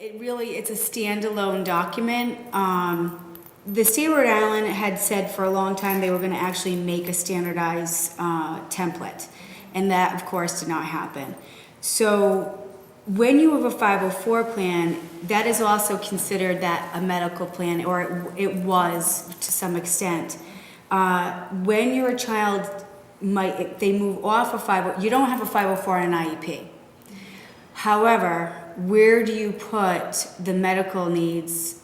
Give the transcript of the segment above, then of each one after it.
it's a standalone document. The state of Rhode Island had said for a long time they were going to actually make a standardized template, and that, of course, did not happen. So when you have a 504 plan, that is also considered that a medical plan, or it was to some extent. When you're a child, if they move off a 50, you don't have a 504 and an IEP. However, where do you put the medical needs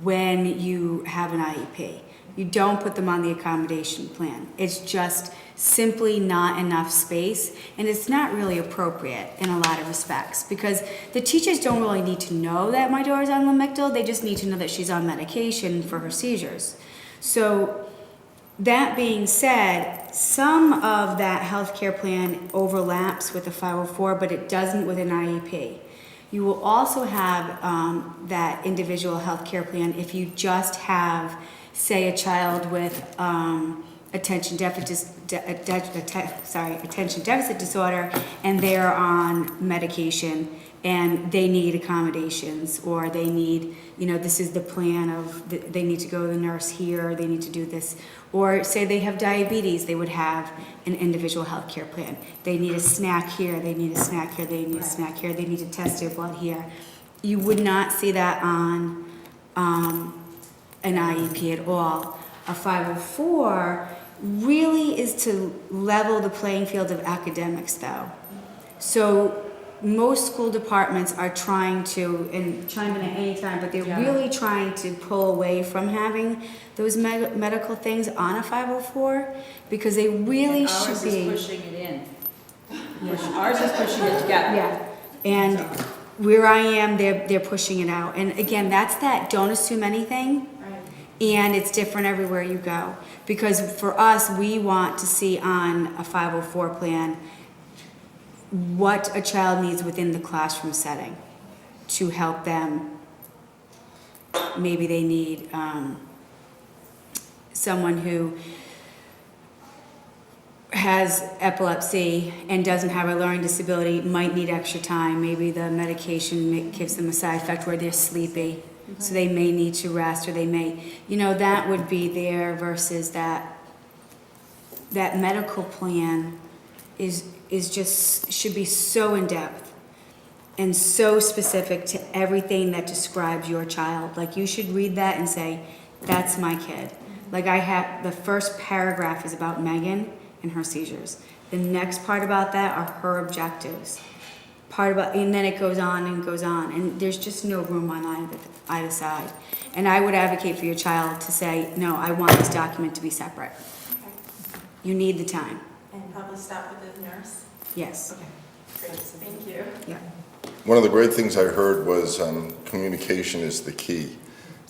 when you have an IEP? You don't put them on the accommodation plan. It's just simply not enough space, and it's not really appropriate in a lot of respects, because the teachers don't really need to know that my daughter's on Lamictal. They just need to know that she's on medication for her seizures. So that being said, some of that healthcare plan overlaps with the 504, but it doesn't with an IEP. You will also have that individual healthcare plan if you just have, say, a child with attention deficit disorder, and they're on medication and they need accommodations, or they need, this is the plan of, they need to go to the nurse here, or they need to do this. Or say they have diabetes, they would have an individual health care plan. They need a snack here, they need a snack here, they need a snack here, they need to test their blood here. You would not see that on an IEP at all. A 504 really is to level the playing field of academics, though. So most school departments are trying to, and chime in at any time, but they're really trying to pull away from having those medical things on a 504, because they really should be. Ours is pushing it in. Yeah. Ours is pushing it together. Yeah, and where I am, they're pushing it out. And again, that's that don't assume anything. And it's different everywhere you go. Because for us, we want to see on a 504 plan what a child needs within the classroom setting to help them. Maybe they need someone who has epilepsy and doesn't have a learning disability, might need extra time. Maybe the medication gives them a side effect where they're sleepy. So they may need to rest, or they may, that would be there, versus that medical plan is just, should be so in-depth and so specific to everything that describes your child. Like, you should read that and say, that's my kid. Like, I have, the first paragraph is about Megan and her seizures. The next part about that are her objectives. And then it goes on and goes on, and there's just no room on either side. And I would advocate for your child to say, no, I want this document to be separate. Okay. You need the time. And probably start with the nurse? Yes. Okay, great, thank you. Yeah. One of the great things I heard was communication is the key,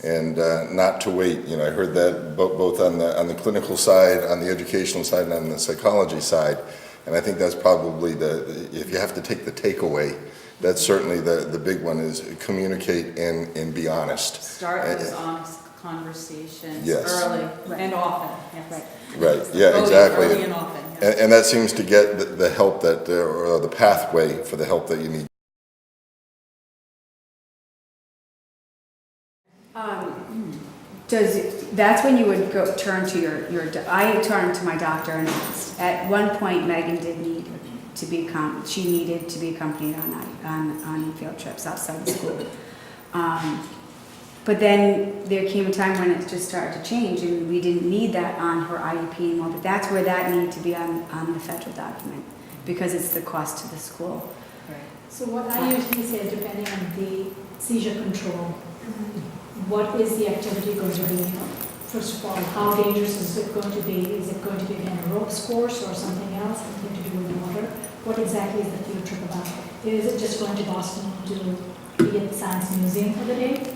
and not to wait. I heard that both on the clinical side, on the educational side, and on the psychology side. And I think that's probably if you have to take the takeaway, that's certainly the big one, is communicate and be honest. Start those honest conversations early and often. Yes. Right, yeah, exactly. Early and often. Yes. And that seems to get the help that, or the pathway for the help that you need. That's when you would turn to I turned to my doctor and asked. At one point, Megan did need to be she needed to be accompanied on field trips outside the school. But then there came a time when it just started to change, and we didn't need that on her IEP anymore. But that's where that needed to be on the federal document, because it's the cost to the school. Right. So what I usually say, depending on the seizure control, what is the activity going to be? First of all, how dangerous is it going to be? Is it going to be again a ropes course or something else, something to do with water? What exactly is the field trip about? Is it just going to Boston to be at the Science Museum for the day?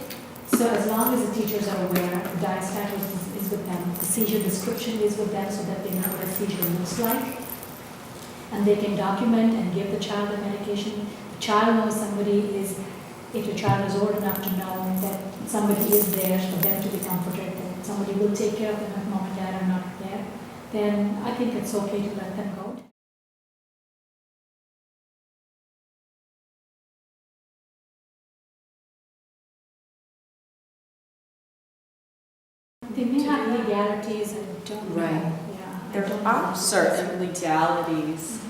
So as long as the teachers are aware, the dice title is with them, the seizure description is with them, so that they know what a seizure looks like, and they can document and give the child the medication. The child knows somebody is. If your child is old enough to know that somebody is there for them to be comforted, that somebody will take care of them if mom and dad are not there, then I think it's okay to let them go. They may have legalities, I don't know. Right. Yeah. I There don't know. are certain legalities.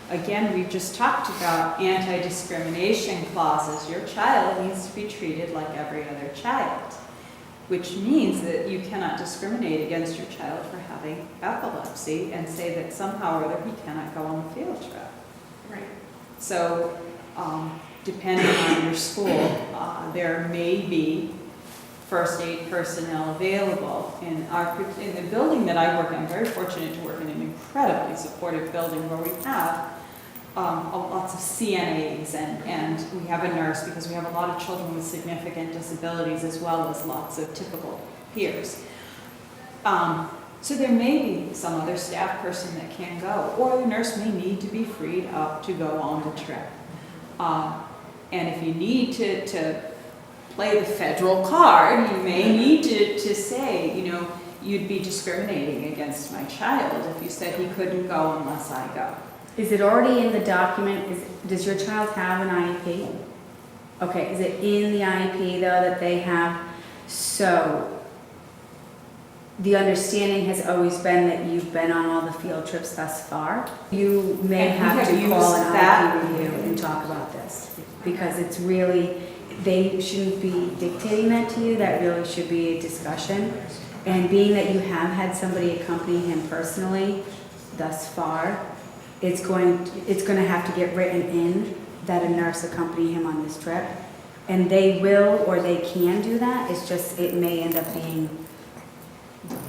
Again, we've just talked about anti-discrimination clauses. Your child needs to be treated like every other child, which means that you cannot discriminate against your child for having epilepsy and say that somehow or other he cannot go on the field trip. Right. So, depending on your school, there may be first aid personnel available. In the building that I work in, I'm very fortunate to work in an incredibly supportive building where we have lots of CNAs and we have a nurse because we have a lot of children with significant disabilities as well as lots of typical peers. So there may be some other staff person that can go, or the nurse may need to be freed up to go on the trip. And if you need to play the federal card, you may need to say, you know, you'd be discriminating against my child if you said he couldn't go unless I go. Is it already in the document? Does your child have an IEP? Okay, is it in the IEP though that they have? So the understanding has always been that you've been on all the field trips thus far. You may And we have have to call used an that. IEP review and talk about this because it's really, they shouldn't be dictating that to you. That really should be a discussion. And being that you have had somebody accompany him personally thus far, it's going to have to get written in that a nurse accompany him on this trip. And they will or they can do that. It's just, it may end up being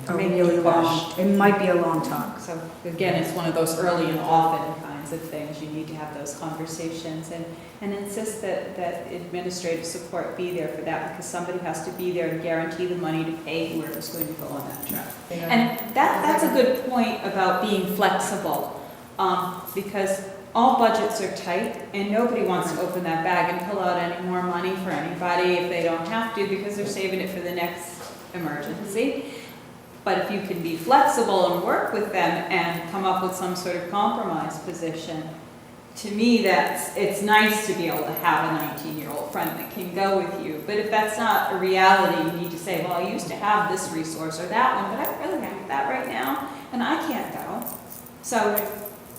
a Maybe really long, pushed. it might be a long talk. So again, it's one of those early and often kinds of things. You need to have those conversations and insist that administrative support be there for that because somebody has to be there to guarantee the money to pay whoever's going to go on that trip. And that's a good point about being flexible because all budgets are tight and nobody wants to open that bag and pull out any more money for anybody if they don't have to because they're saving it for the next emergency. But if you can be flexible and work with them and come up with some sort of compromise position, to me it's nice to be able to have a 19-year-old friend that can go with you. But if that's not a reality, you need to say, well, I used to have this resource or that one, but I don't really have that right now, and I can't go. So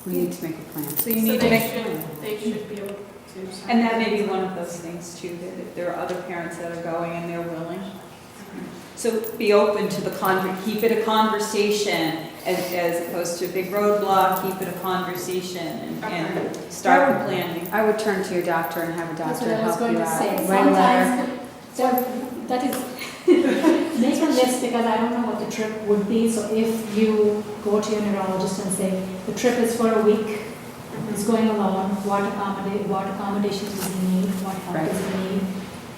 We need to make a plan. So you need to make a plan. They should be able to. And that may be one of those things too, that if there are other parents that are going and they're willing. So be open to keep it a conversation as opposed to a big roadblock, keep it a conversation and start the planning. I would turn to your doctor and have a That's doctor what I was help going you to out. say. Write a letter. Sometimes, that is, make a list because I don't know what the trip would be. So if you go to your neurologist and say, the trip is for a week, it's going along, what accommodations does he need, what help Right. does he need?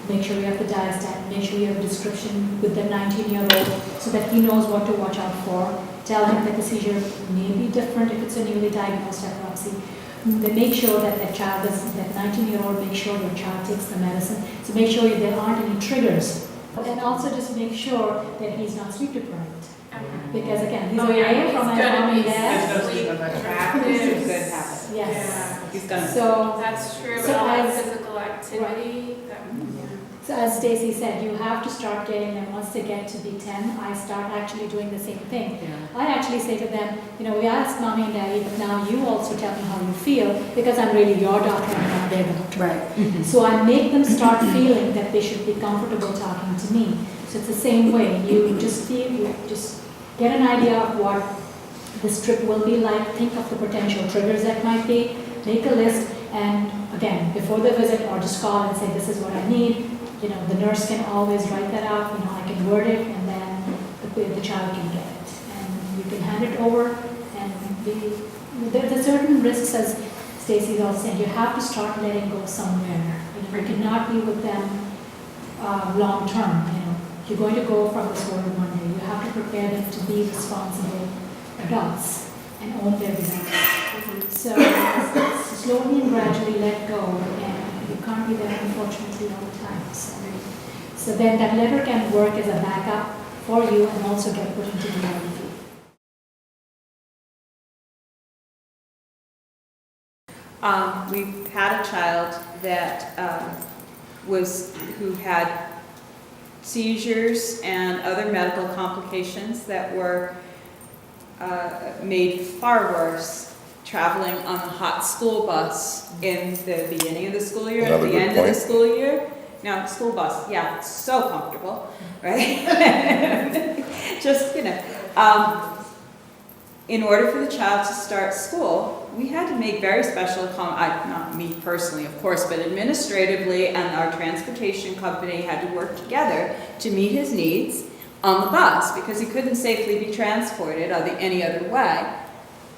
Make sure you have the diastat, make sure you have a description with the 19-year-old so that he knows what to watch out for. Tell him that the seizure may be different if it's a newly diagnosed epilepsy. They make sure that that 19-year-old, make sure your child takes the medicine. So make sure there aren't any triggers. And also just make sure that he's not sleep deprived. Because again, he's away from his mom and dad. Sleep It's a practice. good habit. Yes. He's gonna. So, That's true, So but all as- that physical activity, so as Stacy said, you have to start getting them, once they get to be 10, I start actually doing the same thing. I actually say to them, we ask mommy and daddy, but now you also tell me how you feel, because I'm really your doctor and not their doctor. Right. So I make them start feeling that they should be comfortable talking to me. So it's the same way, you just get an idea of what this trip will be like, think of the potential triggers that might be, make a list, and again, before the visit, or just call and say, this is what I need. The nurse can always write that out, I can word it, and then the child can get it. And you can hand it over, and there's certain risks, as Stacey was saying, you have to start letting go somewhere. You cannot be with them long term. You're going to go from this world one day. You have to prepare them to be responsible adults and own their desires. So slowly and gradually let go, and you can't be there, unfortunately, all the time. So then that letter can work as a backup for you and also get put into the IEP. We've had a child that who had seizures and other medical complications that were made far worse traveling on a hot school bus in the beginning of the school year, Another at the good end of the point. school year. Now, school bus, yeah, it's so comfortable, right? Just, in order for the child to start school, we had to make very special not me personally, of course, but administratively, and our transportation company had to work together to meet his needs on the bus, because he couldn't safely be transported any other way.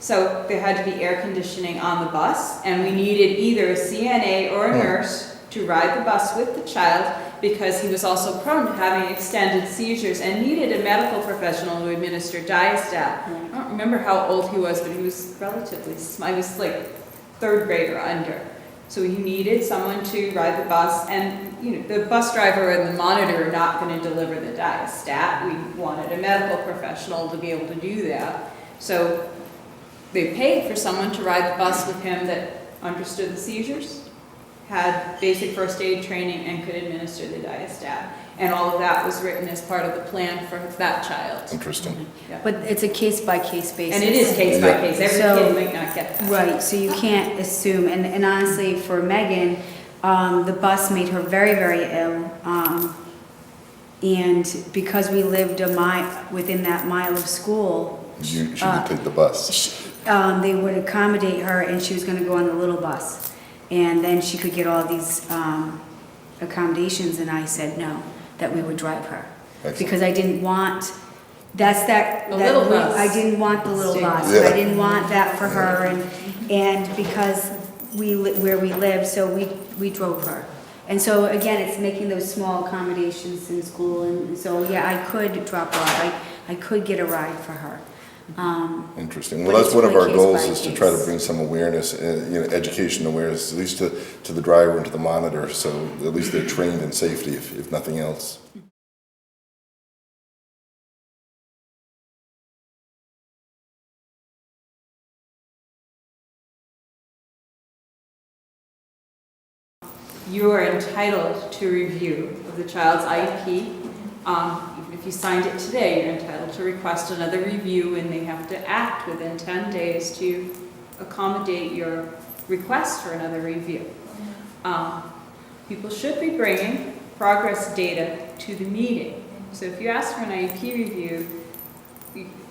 So there had to be air conditioning on the bus, and we needed either a CNA or a nurse to ride the bus with the child, because he was also prone to having extended seizures and needed a medical professional to administer diastat. I don't remember how old he was, but he was relatively small. He was like third grade or under. So he needed someone to ride the bus, and the bus driver and the monitor are not going to deliver the diastat. We wanted a medical professional to be able to do that. So they paid for someone to ride the bus with him that understood the seizures, had basic first aid training, and could administer the diastat. And all of that was written as part of the plan for that child. Interesting. Yeah. But it's a case-by-case basis. And it is case by case. Every So- kid might not get that. Right, so you can't assume, and honestly, for Megan, the bus made her very, very ill. And because we lived within that mile of school, She would take the bus. they would accommodate her, and she was gonna go on the little bus. And then she could get all these accommodations, and I said no, that we would drive her. Excellent. Because I didn't want, The little bus. I didn't want the little bus. Yeah. I didn't want that for her, and because where we live, so we drove her. And so again, it's making those small accommodations in school, and so yeah, I could drop her off. I could get a ride for her. Interesting. But Well, that's it's one of really our case goals, by is to try to case. bring some awareness, education awareness, at least to the driver and to the monitor, so at least they're trained in safety, if nothing else. You are entitled to review of the child's IEP. Even if you signed it today, you're entitled to request another review, and they have to act within 10 days to accommodate your request for another review. People should be bringing progress data to the meeting. So if you ask for an IEP review,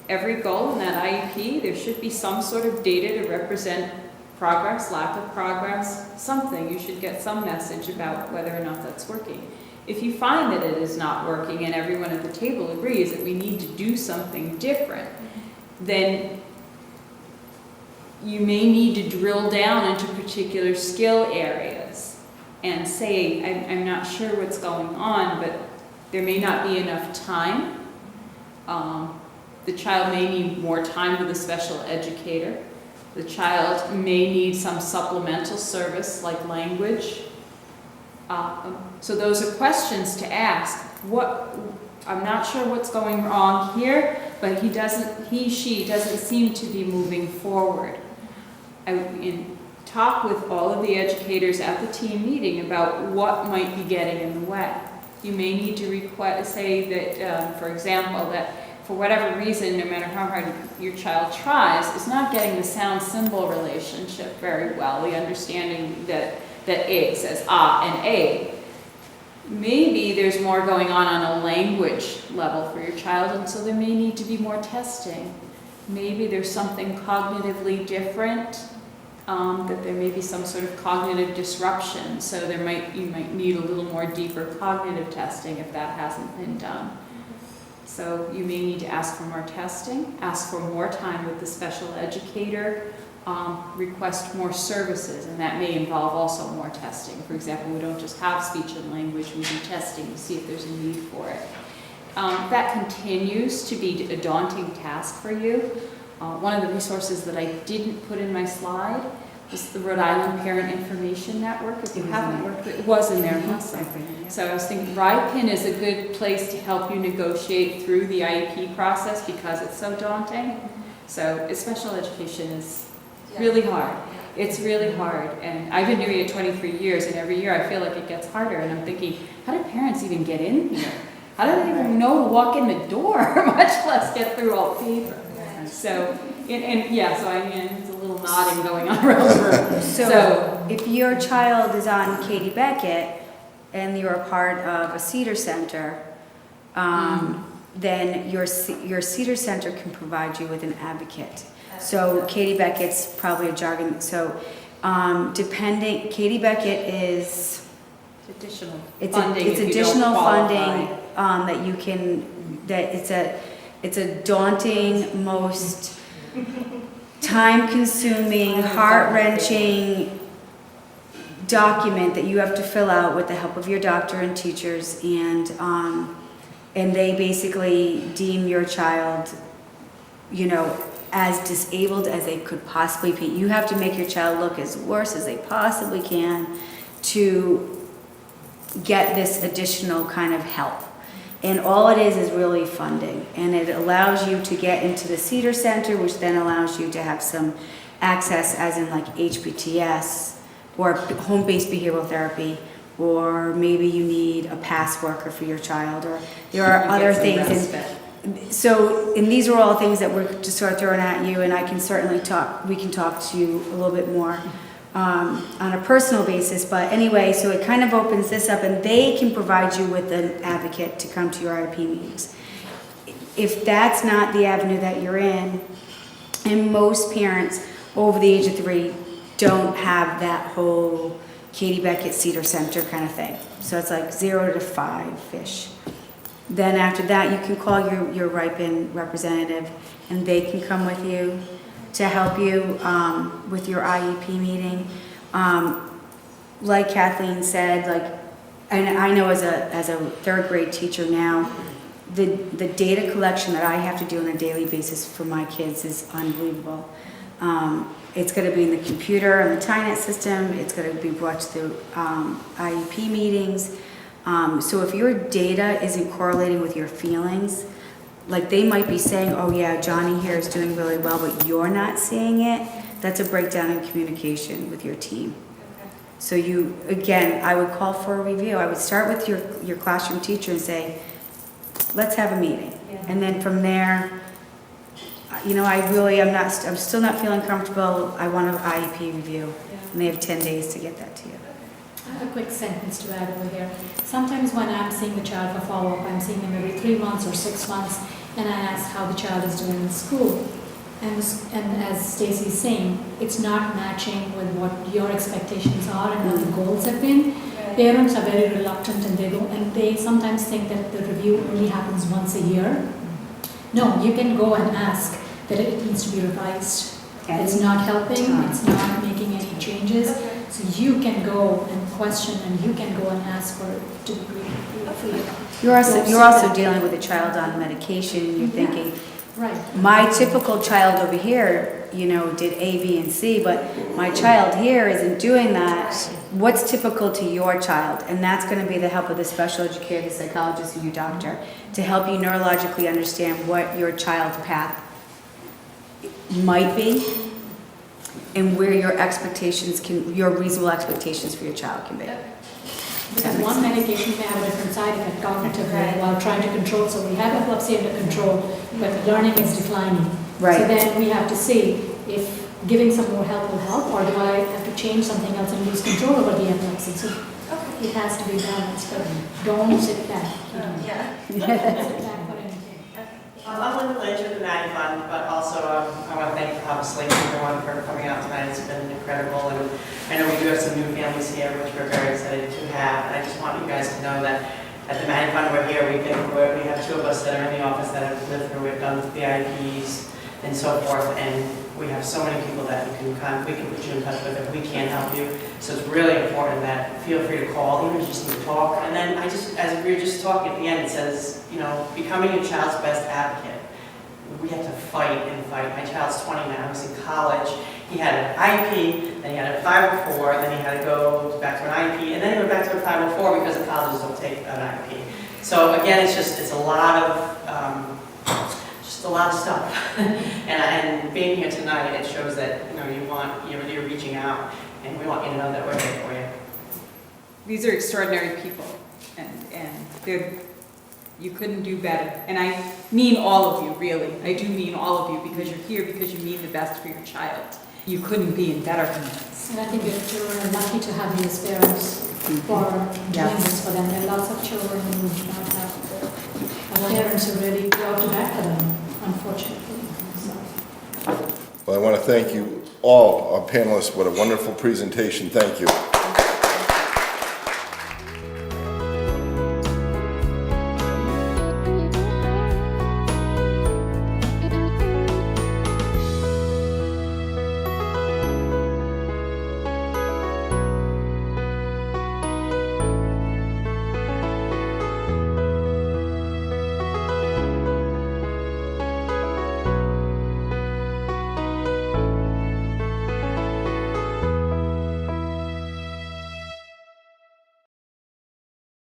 every goal in that IEP, there should be some sort of data to represent progress, lack of progress, something. You should get some message about whether or not that's working. If you find that it is not working and everyone at the table agrees that we need to do something different, then you may need to drill down into particular skill areas and say, I'm not sure what's going on, but there may not be enough time. The child may need more time with a special educator. The child may need some supplemental service like language. So those are questions to ask. I'm not sure what's going wrong here, but she doesn't seem to be moving forward. Talk with all of the educators at the team meeting about what might be getting in the way. You may need to say that, for example, that for whatever reason, no matter how hard your child tries, is not getting the sound-symbol relationship very well, the understanding that A says ah and A. Maybe there's more going on a language level for your child, and so there may need to be more testing. Maybe there's something cognitively different, that there may be some sort of cognitive disruption, so you might need a little more deeper cognitive testing if that hasn't been done. So you may need to ask for more testing, ask for more time with the special educator, request more services, and that may involve also more testing. For example, we don't just have speech and language, we do testing to see if there's a need for it. That continues to be a daunting task for you. One of the resources that I didn't put in my slide was the Rhode Island Parent Information Network. If you haven't worked with it, was in there. So I was thinking RIPIN is a good place to help you negotiate through the IEP process because it's so daunting. So special education is really hard. It's really hard. And I've been doing it 23 years, and every year I feel like it gets harder. And I'm thinking, how do parents even get in here? how do they even know to walk in the door, much less get through all the paper? So, so I mean, it's a little nodding going on around the room. So if your child is on Katie Beckett and you're a part of a Cedar Center, then your Cedar Center can provide you with an advocate. So Katie Beckett's probably a jargon, so Katie Beckett is, Additional it's funding. it's if you additional don't funding qualify. that you can, that it's a daunting, most time-consuming, heart-wrenching document that you have to fill out with the help of your doctor and teachers, and they basically deem your child, as disabled as they could possibly be. You have to make your child look as worse as they possibly can to get this additional kind of help. And all it is really funding. And it allows you to get into the Cedar Center, which then allows you to have some access, as in like HBTS or home-based behavioral therapy, or maybe you need a PASS worker for your child, or there are You other get some things. respite. And these are all things that we're just sort of throwing at you, and I can certainly we can talk to you a little bit more on a personal basis. But anyway, so it kind of opens this up, and they can provide you with an advocate to come to your IEP meetings. If that's not the avenue that you're in, and most parents over the age of 3 don't have that whole Katie Beckett Cedar Center kind of thing. So it's like 0 to 5-ish. Then after that, you can call your RIPEN representative, and they can come with you to help you with your IEP meeting. Like Kathleen said, and I know as a 3rd grade teacher now, the data collection that I have to do on a daily basis for my kids is unbelievable. It's going to be in the computer and the TINET system. It's going to be brought to the IEP meetings. So if your data isn't correlating with your feelings, like they might be saying, oh yeah, Johnny here is doing really well, but you're not seeing it, that's a breakdown in communication with your team. So I would call for a review. I would start with your classroom teacher and say, let's have a meeting. Yeah. And then from there, I'm still not feeling comfortable. I want an IEP review. And they have 10 days to get that to you. I have a quick sentence to add over here. Sometimes when I'm seeing the child for follow-up, I'm seeing them every 3 months or 6 months, and I ask how the child is doing in school. And as Stacey's saying, it's not matching with what your expectations are and what the goals have been. Parents are very reluctant, and they sometimes think that the review only happens once a year. No, you can go and ask that it needs to be revised. It's not helping, it's not making any changes. So you can go and question, and you can go and ask for it to be reviewed. You're also dealing with a child on medication, and you're thinking, Right. my typical child over here, did A, B, and C, but my child here isn't doing that. What's typical to your child? And that's going to be the help of the special educator, the psychologist, and your doctor to help you neurologically understand what your child's path might be and where your reasonable expectations for your child can be. Because one medication may have a different side effect cognitively while trying to control. So we have epilepsy under control, but learning is declining. Right. So then we have to see if giving some more help will help, or do I have to change something else and lose control over the epilepsy? So it has to be balanced, but don't sit back. Yeah. Sit back for anything. I'm Linda Lynch with the Matty Fund, but also I want to thank obviously everyone for coming out tonight. It's been incredible, and I know we do have some new families here, which we're very excited to have. And I just want you guys to know that at the Matty Fund we're here. We have 2 of us that are in the office that have lived through it, done the IEPs and so forth, and we have so many people that we can put you in touch with if we can't help you. So it's really important that feel free to call, even if you just need to talk. And then as we were just talking at the end, it says, becoming your child's best advocate. We have to fight and fight. My child's 20 now, he's in college. He had an IEP, then he had a 504, then he had to go back to an IEP, and then he went back to a 504 because the colleges don't take an IEP. So again, it's a lot of stuff. and being here tonight, it shows that you're reaching out, and we want you to know that we're here for you. These are extraordinary people, and You couldn't do better. And I mean all of you, really. I do mean all of you, because you're here because you mean the best for your child. You couldn't be in better hands. And I think your children are lucky to have you as parents for doing this for them. There are lots of children who do not have parents who really go out to bat for them, unfortunately. So. Well, I want to thank you all, our panelists. What a wonderful presentation. Thank you.